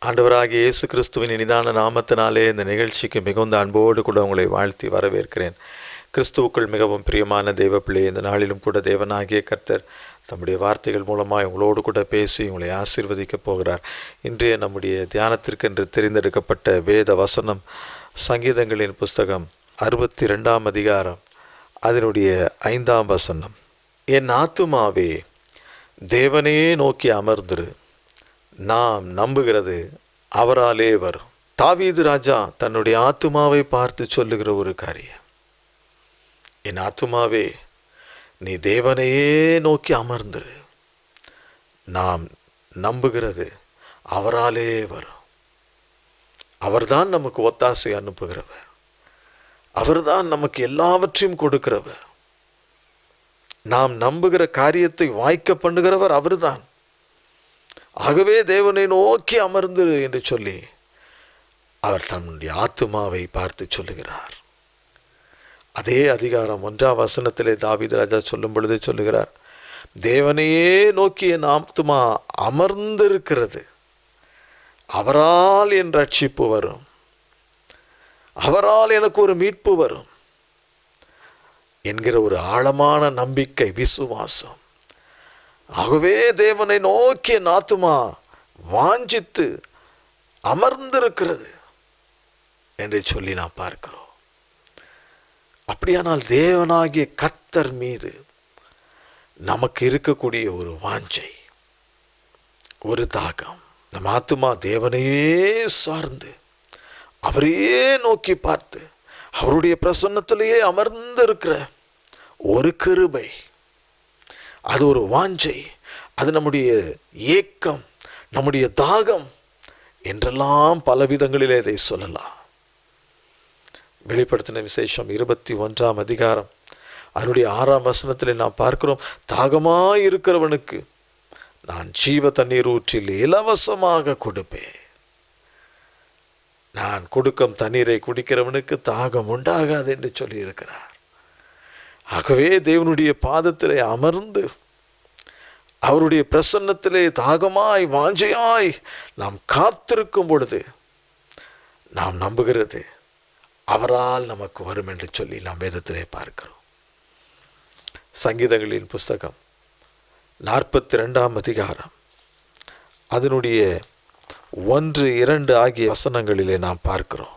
ஆண்டவராகிய இயேசு கிறிஸ்துவின் இனிதான நாமத்தினாலே இந்த நிகழ்ச்சிக்கு மிகுந்த அன்போடு கூட உங்களை வாழ்த்தி வரவேற்கிறேன். கிறிஸ்துவுக்குள் மிகவும் பிரியமான தேவ பிள்ளை, இந்த நாளிலும் கூட தேவனாகிய கர்த்தர் தம்முடைய வார்த்தைகள் மூலமாக உங்களோடு கூட பேசி உங்களை ஆசீர்வதிக்கப் போகிறார். இன்றைய நம்முடைய தியானத்திற்கென்று தெரிந்தெடுக்கப்பட்ட வேத வசனம் சங்கீதங்களின் புஸ்தகம் 62ஆம் அதிகாரம் அதனுடைய 5ஆம் வசனம். என் ஆத்துமாவே தேவனையே நோக்கி அமர்ந்திரு, நாம் நம்புகிறது அவராலே வரும். தாவீது ராஜா தன்னுடைய ஆத்துமாவை பார்த்து சொல்லுகிற ஒரு காரியம், என் ஆத்துமாவே நீ தேவனையே நோக்கி அமர்ந்திரு, நாம் நம்புகிறது அவராலே வரும். அவர்தான் நமக்கு ஒத்தாசை அனுப்புகிறவர், அவர்தான் நமக்கு எல்லாவற்றையும் கொடுக்கிறவர், நாம் நம்புகிற காரியத்தை வாய்க்க பண்ணுகிறவர் அவர்தான். ஆகவே தேவனை நோக்கி அமர்ந்து என்று சொல்லி அவர் தன்னுடைய ஆத்துமாவை பார்த்து சொல்லுகிறார். அதே அதிகாரம் 1ஆம் வசனத்திலே தாவீது ராஜா சொல்லும் பொழுது சொல்லுகிறார், தேவனையே நோக்கி என் ஆத்துமா அமர்ந்திருக்கிறது, அவரால் என் ரட்சிப்பு வரும், அவரால் எனக்கு ஒரு மீட்பு வரும் என்கிற ஒரு ஆழமான நம்பிக்கை, விசுவாசம். ஆகவே தேவனை நோக்கி என் ஆத்துமா வாஞ்சித்து அமர்ந்திருக்கிறது என்று சொல்லி நாம் பார்க்கிறோம். அப்படியானால் தேவனாகிய கர்த்தர் மீது நமக்கு இருக்கக்கூடிய ஒரு வாஞ்சை, ஒரு தாகம், நம் ஆத்துமா தேவனையே சார்ந்து அவரையே நோக்கி பார்த்து அவருடைய பிரசன்னத்திலேயே அமர்ந்திருக்கிற ஒரு கிருபை, அது ஒரு வாஞ்சை, அது நம்முடைய ஏக்கம், நம்முடைய தாகம் என்றெல்லாம் பலவிதங்களிலே இதை சொல்லலாம். வெளிப்படுத்தின விசேஷம் 21ஆம் அதிகாரம் அதனுடைய 6ஆம் வசனத்தில் நாம் பார்க்கிறோம், தாகமாயிருக்கிறவனுக்கு நான் ஜீவ தண்ணீர் ஊற்றில் இலவசமாக கொடுப்பேன். நான் கொடுக்கும் தண்ணீரை குடிக்கிறவனுக்கு தாகம் உண்டாகாது என்று சொல்லி இருக்கிறார். ஆகவே தேவனுடைய பாதத்திலே அமர்ந்து அவருடைய பிரசன்னத்திலே தாகமாய் வாஞ்சையாய் நாம் காத்திருக்கும் பொழுது நாம் நம்புகிறது அவரால் நமக்கு வரும் என்று சொல்லி நாம் வேதத்திலே பார்க்கிறோம். சங்கீதங்களின் புஸ்தகம் 42ஆம் அதிகாரம் அதனுடைய 1, 2 ஆகிய வசனங்களிலே நாம் பார்க்கிறோம்,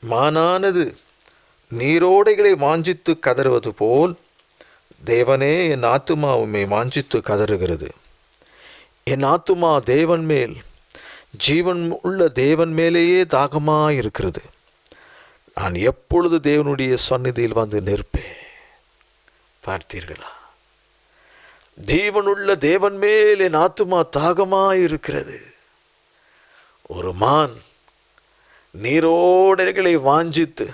மானானது நீரோடைகளை வாஞ்சித்து கதறுவது போல் தேவனே என் ஆத்துமா உம்மை வாஞ்சித்து கதறுகிறது. என் ஆத்துமா தேவன் மேல், ஜீவன் உள்ள தேவன் மேலேயே தாகமாயிருக்கிறது. நான் எப்பொழுது தேவனுடைய சந்நிதியில் வந்து நிற்பேன். பார்த்தீர்களா? ஜீவனுள்ள தேவன் மேல் என் ஆத்துமா தாகமாயிருக்கிறது. ஒரு மான் நீரோடைகளை வாஞ்சித்து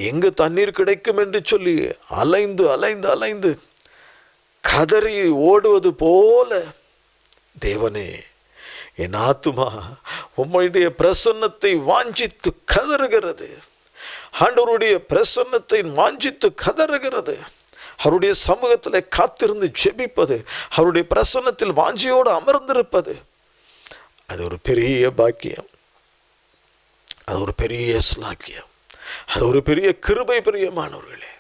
எங்கு தண்ணீர் கிடைக்கும் என்று சொல்லி அலைந்து அலைந்து அலைந்து கதறி ஓடுவது போல தேவனே என் ஆத்துமா உம்முடைய பிரசன்னத்தை வாஞ்சித்து கதறுகிறது. ஆண்டவருடைய பிரசன்னத்தை வாஞ்சித்து கதறுகிறது. அவருடைய சமூகத்தில் காத்திருந்து ஜெபிப்பது, அவருடைய பிரசன்னத்தில் வாஞ்சியோடு அமர்ந்திருப்பது, அது ஒரு பெரிய பாக்கியம், அது ஒரு பெரிய ஸ்லாக்கியம், அது ஒரு பெரிய கிருபை. பிரியமானவர்களே,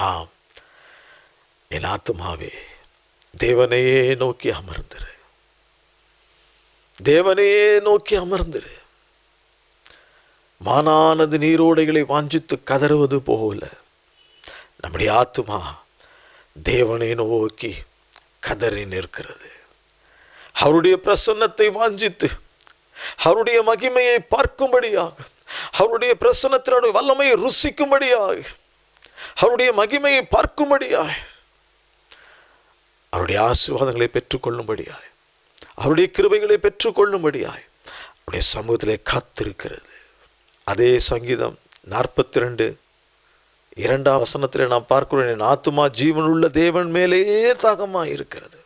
ஆம், என் ஆத்துமாவே தேவனையே நோக்கி அமர்ந்திரு, தேவனையே நோக்கி அமர்ந்திரு. மானானது நீரோடைகளை வாஞ்சித்து கதறுவது போல நம்முடைய ஆத்துமா தேவனை நோக்கி கதறி நிற்கிறது. அவருடைய பிரசன்னத்தை வாஞ்சித்து அவருடைய மகிமையை பார்க்கும்படியாக, அவருடைய பிரசன்னத்தினுடைய வல்லமையை ருசிக்கும்படியாக, அவருடைய மகிமையை பார்க்கும்படியாக, அவருடைய ஆசீர்வாதங்களை பெற்றுக்கொள்ளும்படியாய், அவருடைய கிருபைகளை பெற்றுக்கொள்ளும்படியாய் அவருடைய சமூகத்திலே காத்திருக்கிறது. அதே சங்கீதம் 42 2ஆம் வசனத்திலே நாம் பார்க்கிறோம், என் ஆத்துமா ஜீவனுள்ள தேவன் மேலேயே தாகமாக இருக்கிறது.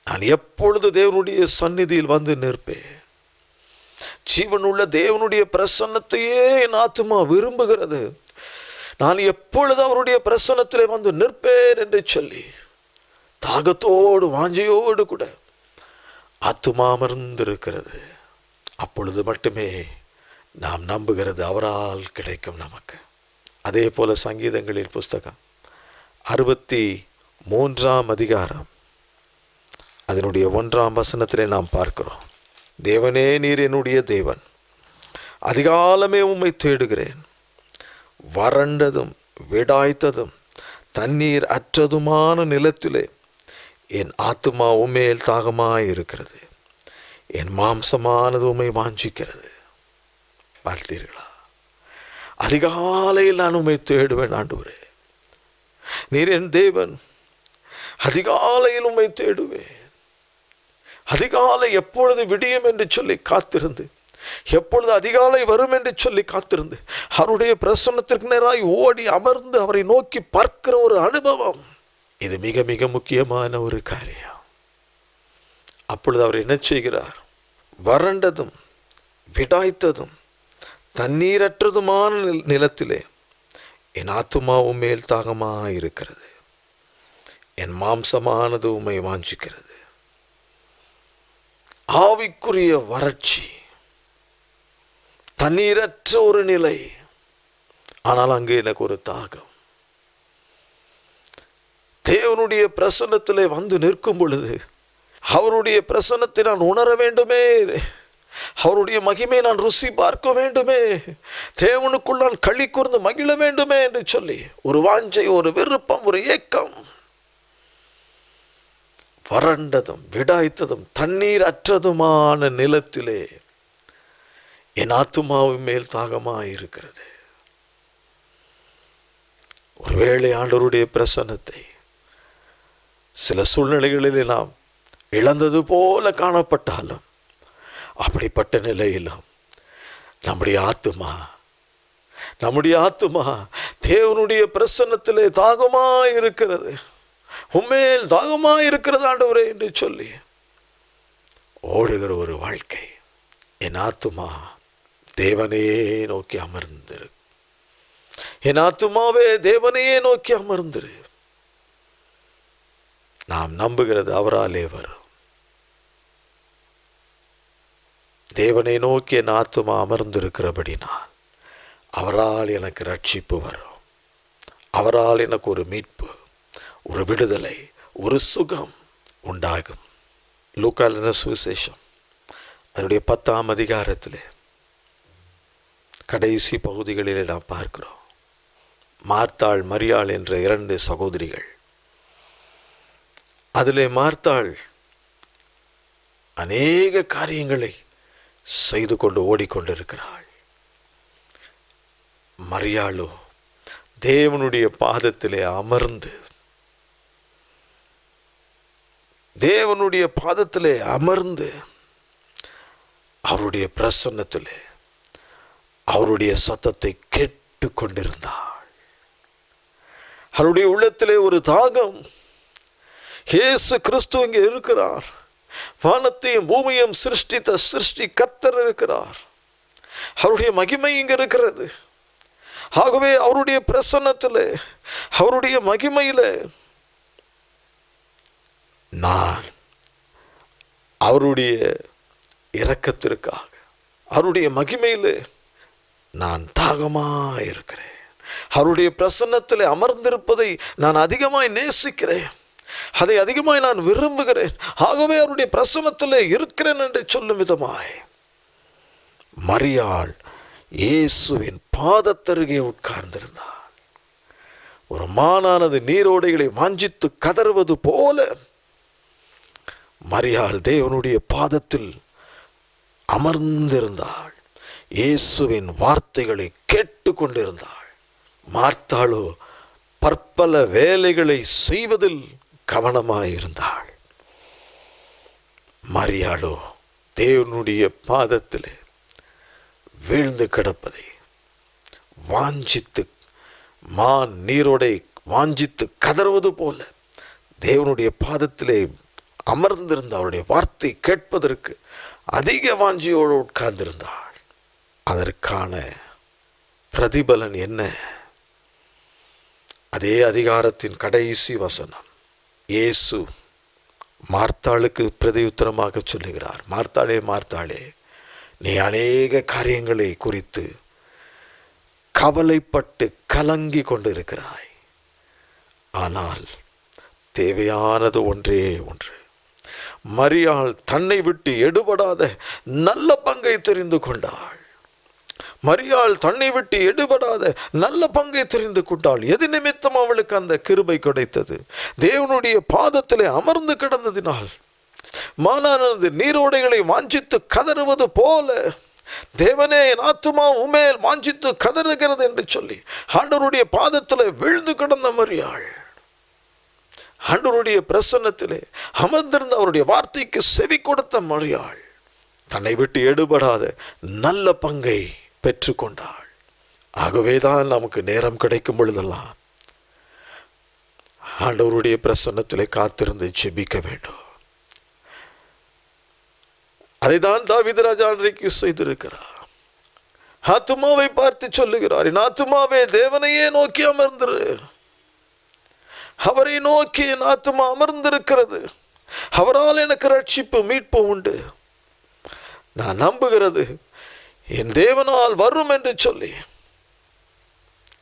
நான் எப்பொழுது தேவனுடைய சந்நிதியில் வந்து நிற்பேன். ஜீவனுள்ள தேவனுடைய பிரசன்னத்தையே என் ஆத்துமா விரும்புகிறது. நான் எப்பொழுது அவருடைய பிரசன்னத்திலே வந்து நிற்பேன் என்று சொல்லி தாகத்தோடு வாஞ்சையோடு கூட ஆத்துமா அமர்ந்திருக்கிறது. அப்பொழுது மட்டுமே நாம் நம்புகிறது அவரால் கிடைக்கும் நமக்கு. அதே போல சங்கீதங்களின் புஸ்தகம் 63ஆம் அதிகாரம் அதனுடைய 1ஆம் வசனத்திலே நாம் பார்க்கிறோம். தேவனே, நீர் என்னுடைய தேவன், அதிகாலமே உம்மை தேடுகிறேன். வறண்டதும் விடாய்த்ததும் தண்ணீர் அற்றதுமான நிலத்திலே என் ஆத்துமா உம்மேல் தாகமாயிருக்கிறது. என் மாம்சமானது உம்மை வாஞ்சிக்கிறது. பார்த்தீர்களா? அதிகாலையில் நான் உம்மை தேடுவேன் ஆண்டவரே. நீர் என் தேவன், அதிகாலையில் உம்மை தேடுவேன். அதிகாலை எப்பொழுது விடியும் என்று சொல்லி காத்திருந்து, எப்பொழுது அதிகாலை வரும் என்று சொல்லி காத்திருந்து, அவருடைய பிரசன்னத்திற்கு நேராய் ஓடி அமர்ந்து அவரை நோக்கி பார்க்கிற ஒரு அனுபவம், இது மிக மிக முக்கியமான ஒரு காரியம். அப்பொழுது அவர் என்ன செய்கிறார்? வறண்டதும் விடாய்த்ததும் தண்ணீரற்றதுமான நிலத்திலே என் ஆத்துமா உம்மேல் தாகமாயிருக்கிறது. என் மாம்சமானது உம்மை வாஞ்சிக்கிறது. ஆவிக்குரிய வறட்சி, தண்ணீரற்ற ஒரு நிலை. ஆனால் அங்கே எனக்கு ஒரு தாகம். தேவனுடைய பிரசன்னத்திலே வந்து நிற்கும் பொழுது அவருடைய பிரசன்னத்தை நான் உணர வேண்டுமே, அவருடைய மகிமை நான் ருசி பார்க்க வேண்டுமே, தேவனுக்குள் நான் களி கூர்ந்து மகிழ வேண்டுமே என்று சொல்லி ஒரு வாஞ்சை, ஒரு விருப்பம், ஒரு ஏக்கம். வறண்டதும் விடாய்த்ததும் தண்ணீர் அற்றதுமான நிலத்திலே என் ஆத்துமாவின் மேல் தாகமாயிருக்கிறது. ஒருவேளை ஆண்டவருடைய பிரசன்னத்தை சில சூழ்நிலைகளில் நாம் இழந்தது போல காணப்பட்டாலும், அப்படிப்பட்ட நிலையிலும் நம்முடைய ஆத்துமா தேவனுடைய பிரசன்னத்திலே தாகமாயிருக்கிறது. உம்மேல் தாகமாயிருக்கிறது ஆண்டவரே என்று சொல்லி ஓடுகிற ஒரு வாழ்க்கை. என் ஆத்துமா தேவனையே நோக்கி அமர்ந்திரு. என் ஆத்துமாவே தேவனையே நோக்கி அமர்ந்திரு. நாம் நம்புகிறது அவராலே வரும். தேவனை நோக்கி என் ஆத்துமா அமர்ந்திருக்கிறபடினால் அவரால் எனக்கு ரட்சிப்பு வரும். அவரால் எனக்கு ஒரு மீட்பு, ஒரு விடுதலை, ஒரு சுகம் உண்டாகும். லூக்கா எழுதின சுவிசேஷம் அதனுடைய 10ஆம் அதிகாரத்திலே கடைசி பகுதிகளிலே நாம் பார்க்கிறோம். மார்த்தாள், மரியாள் என்ற 2 சகோதரிகள். அதிலே மார்த்தாள் அநேக காரியங்களை செய்து கொண்டு ஓடிக்கொண்டிருக்கிறாள். மரியாளோ தேவனுடைய பாதத்திலே அமர்ந்து, தேவனுடைய பாதத்திலே அமர்ந்து அவருடைய பிரசன்னத்திலே அவருடைய சத்தத்தை கேட்டு கொண்டிருந்தாள். அவருடைய உள்ளத்திலே ஒரு தாகம். இயேசு கிறிஸ்து இங்கே இருக்கிறார். வானத்தையும் பூமியையும் சிருஷ்டித்த சிருஷ்டி கர்த்தர் இருக்கிறார். அவருடைய மகிமை இங்கே இருக்கிறது. ஆகவே அவருடைய பிரசன்னத்திலே, அவருடைய மகிமையிலே நான் அவருடைய இரக்கத்திற்காக, அவருடைய மகிமையிலே நான் தாகமாயிருக்கிறேன். அவருடைய பிரசன்னத்திலே அமர்ந்திருப்பதை நான் அதிகமாய் நேசிக்கிறேன். அதை அதிகமாய் நான் விரும்புகிறேன். ஆகவே அவருடைய பிரசன்னத்திலே இருக்கிறேன் என்று சொல்லும் விதமாய் மரியாள் இயேசுவின் பாதத்தருகே உட்கார்ந்திருந்தாள். ஒரு மானானது நீரோடைகளை வாஞ்சித்து கதறுவது போல மரியாள் தேவனுடைய பாதத்தில் அமர்ந்திருந்தாள். இயேசுவின் வார்த்தைகளை கேட்டு கொண்டிருந்தாள். மார்த்தாளோ பற்பல வேலைகளை செய்வதில் கவனமாயிருந்தாள். மரியாளோ தேவனுடைய பாதத்திலே வீழ்ந்து கிடப்பதை வாஞ்சித்து, மான் நீரோடை வாஞ்சித்து கதறுவது போல தேவனுடைய பாதத்திலே அமர்ந்திருந்த அவருடைய வார்த்தை கேட்பதற்கு அதிக வாஞ்சியோடு உட்கார்ந்திருந்தாள். அதற்கான பிரதிபலன் என்ன? அதே அதிகாரத்தின் கடைசி வசனம், இயேசு மார்த்தாளுக்கு பிரதியுத்தரமாக சொல்லுகிறார், மார்த்தாளே மார்த்தாளே, நீ அநேக காரியங்களை குறித்து கவலைப்பட்டு கலங்கி கொண்டிருக்கிறாய். ஆனால் தேவையானது ஒன்றே ஒன்று. மரியாள் தன்னை விட்டு எடுபடாத நல்ல பங்கை தெரிந்து கொண்டாள். மரியாள் தன்னை விட்டு எடுபடாத நல்ல பங்கை தெரிந்து கொண்டாள். எது நிமித்தம் அவளுக்கு அந்த கிருபை கிடைத்தது? தேவனுடைய பாதத்திலே அமர்ந்து கிடந்ததினால். மானானது நீரோடைகளை வாஞ்சித்து கதறுவது போல தேவனே என் ஆத்துமா உமேல் வாஞ்சித்து கதறுகிறது என்று சொல்லி ஆண்டவருடைய பாதத்திலே விழுந்து கிடந்த மரியாள், ஆண்டவருடைய பிரசன்னத்திலே அமர்ந்திருந்த அவருடைய வார்த்தைக்கு செவி கொடுத்த மரியாள் தன்னை விட்டு எடுபடாத நல்ல பங்கை பெற்றுக்கொண்டாள். ஆகவேதான் நமக்கு நேரம் கிடைக்கும் பொழுதெல்லாம் ஆண்டவருடைய பிரசன்னத்திலே காத்திருந்து ஜெபிக்க வேண்டும். அதைதான் தாவீது ராஜா அன்றைக்கு செய்திருக்கிறார். ஆத்துமாவை பார்த்து சொல்லுகிறார், என் ஆத்துமாவே தேவனையே நோக்கி அமர்ந்திரு. அவரை நோக்கி என் ஆத்துமா அமர்ந்திருக்கிறது. அவரால் எனக்கு ரட்சிப்பு மீட்பு உண்டு. நான் நம்புகிறது என் தேவனால் வரும் என்று சொல்லி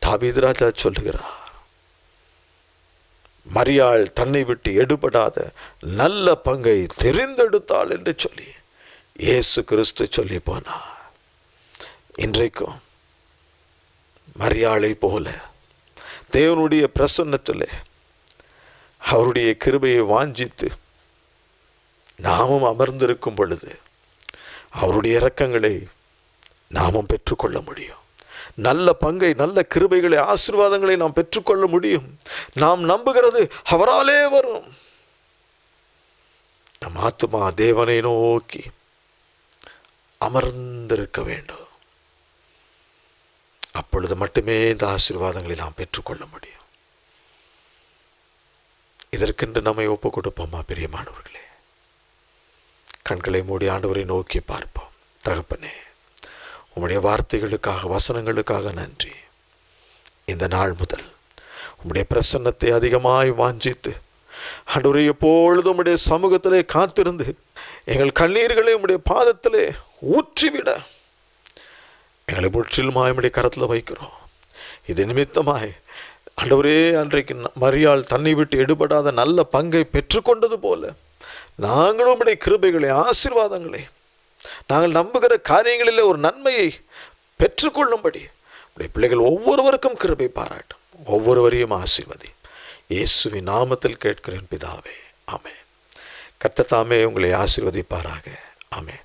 தாவீது ராஜா சொல்லுகிறார். மரியாள் தன்னை விட்டு எடுபடாத நல்ல பங்கை தெரிந்தெடுத்தாள் என்று சொல்லி இயேசு கிறிஸ்து சொல்லி போனார். இன்றைக்கும் மரியாளை போல தேவனுடைய பிரசன்னத்திலே அவருடைய கிருபையை வாஞ்சித்து நாமும் அமர்ந்திருக்கும் பொழுது அவருடைய இரக்கங்களை நாமும் பெற்றுக்கொள்ள முடியும். நல்ல பங்கை, நல்ல கிருபைகளை, ஆசீர்வாதங்களை நாம் பெற்றுக்கொள்ள முடியும். நாம் நம்புகிறது அவராலே வரும். நம் ஆத்துமா தேவனை நோக்கி அமர்ந்திருக்க வேண்டும். அப்பொழுது மட்டுமே இந்த ஆசீர்வாதங்களை நாம் பெற்றுக்கொள்ள முடியும். இதற்கென்று நம்மை ஒப்பு கொடுப்போமா பிரியமானவர்களே? கண்களை மூடி ஆண்டவரை நோக்கி பார்ப்போம். தகப்பனே, உம்முடைய வார்த்தைகளுக்காக, வசனங்களுக்காக நன்றி. இந்த நாள் முதல் உம்முடைய பிரசன்னத்தை அதிகமாய் வாஞ்சித்து ஆண்டவரே எப்பொழுதும் உம்முடைய சமூகத்திலே காத்திருந்து எங்கள் கண்ணீர்களை உம்முடைய பாதத்திலே ஊற்றிவிட எங்களை முற்றிலுமாய் உம்முடைய கரத்தில் வைக்கிறோம். இது நிமித்தமாய் ஆண்டவரே, அன்றைக்கு மரியாள் தன்னை விட்டு எடுபடாத நல்ல பங்கை பெற்றுக்கொண்டது போல நாங்களும் உம்முடைய கிருபைகளை, ஆசீர்வாதங்களை, நாங்கள் நம்புகிற காரியங்களில் ஒரு நன்மையை பெற்றுக்கொள்ளும்படி உடைய பிள்ளைகள் ஒவ்வொருவருக்கும் கிருபை பாராட்டும். ஒவ்வொருவரையும் ஆசீர்வதி. இயேசுவின் நாமத்தில் கேட்கிறேன் பிதாவே, ஆமென். கர்த்தர் தாமே உங்களை ஆசீர்வதிப்பாராக. ஆமென்.